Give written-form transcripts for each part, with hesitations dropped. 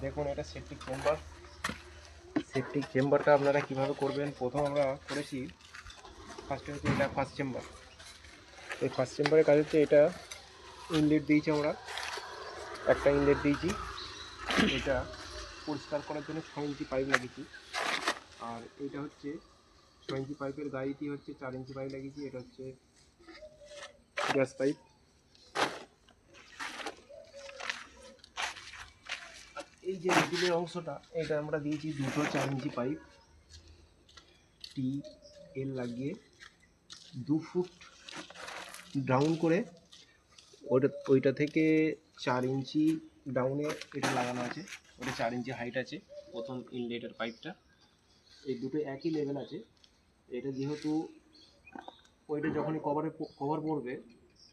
দেখুন এটা septic chamber. Septic চেম্বারটা আপনারা কীভাবে করবেন, প্রথম আমরা করেছি ফার্স্টে হচ্ছে এটা ফার্স্ট চেম্বার। এই ফার্স্ট চেম্বারের কাজ হচ্ছে এটা ইনলেট দিয়েছি আমরা, একটা ইনলেট দিয়েছি। এটা পরিষ্কার করার জন্য 6 ইঞ্চি পাইপ লাগিয়েছি। আর এইটা হচ্ছে 6 ইঞ্চি পাইপের গাড়িটি হচ্ছে 4 ইঞ্চি পাইপ লাগিয়েছি। এটা হচ্ছে গ্যাস পাইপ। এই যে মিডিলের অংশটা, এটা আমরা দিয়েছি দুটো 4 ইঞ্চি পাইপ টি এল লাগিয়ে 2 ফুট ডাউন করে ওইটা থেকে 4 ইঞ্চি ডাউনে এটা লাগানো আছে। ওটা 4 ইঞ্চি হাইট আছে প্রথম ইনলেটের পাইপটা। এই দুটো একই লেভেল আছে। এটা যেহেতু ওইটা যখনই কভার পড়বে,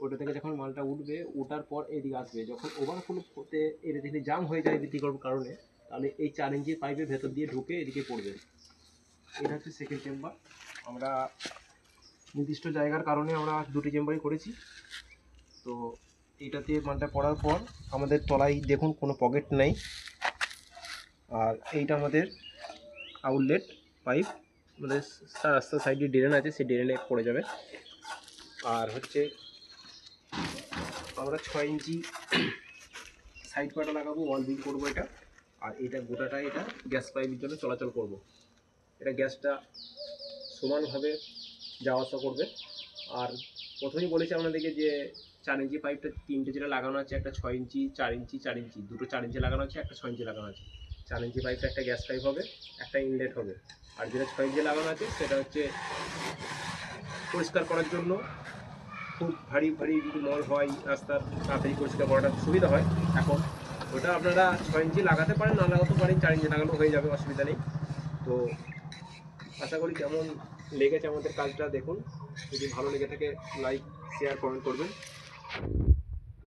ওটা থেকে যখন মালটা উঠবে, ওঠার পর এদিকে আসবে, যখন ওভারফ্লো হতে এটা যদি জাম হয়ে যায় ব্যতিক্রম কারণে, তাহলে এই 4 ইঞ্চি পাইপের ভেতর দিয়ে ঢুকে এদিকে পড়বে। এটা হচ্ছে সেকেন্ড চেম্বার। আমরা নির্দিষ্ট জায়গার কারণে আমরা দুটি চেম্বারই করেছি। তো এইটাতে মালটা পড়ার পর আমাদের তলায় দেখুন কোনো পকেট নেই। আর এইটা আমাদের আউটলেট পাইপ, আমাদের রাস্তার সাইডে ড্রেন আছে, সেই ড্রেনে পড়ে যাবে। আর হচ্ছে আমরা 6 ইঞ্চি সাইড পাটা লাগাবো, ওয়াল বিল করবো এটা। আর এটা গোটাটা এটা গ্যাস পাইপের জন্য চলাচল করব। এটা গ্যাসটা সমানভাবে যাওয়া আসা করবে। আর প্রথমেই বলেছি আপনাদেরকে যে 4 ইঞ্চি পাইপটা তিনটে যেটা লাগানো আছে, একটা 6 ইঞ্চি, 4 ইঞ্চি, 4 ইঞ্চি, দুটো 4 ইঞ্চি লাগানো আছে, একটা 6 ইঞ্চি লাগানো আছে। 4 ইঞ্চি পাইপটা একটা গ্যাস পাইপ হবে, একটা ইনলেট হবে। আর যেটা 6 ইঞ্চি লাগানো আছে সেটা হচ্ছে পরিষ্কার করার জন্য। খুব ভারী ভারী যদি মল হয় রাস্তার, তাড়াতাড়ি পরিষ্কার করাটা সুবিধা হয়। এখন ওটা আপনারা 6 ইঞ্চি লাগাতে পারেন, না লাগাতে পারেন, 4 ইঞ্চি লাগানো হয়ে যাবে, অসুবিধা নেই। তো আশা করি কেমন লেগেছে আমাদের কাজটা দেখুন। যদি ভালো লেগে থাকে লাইক, শেয়ার, কমেন্ট করবেন।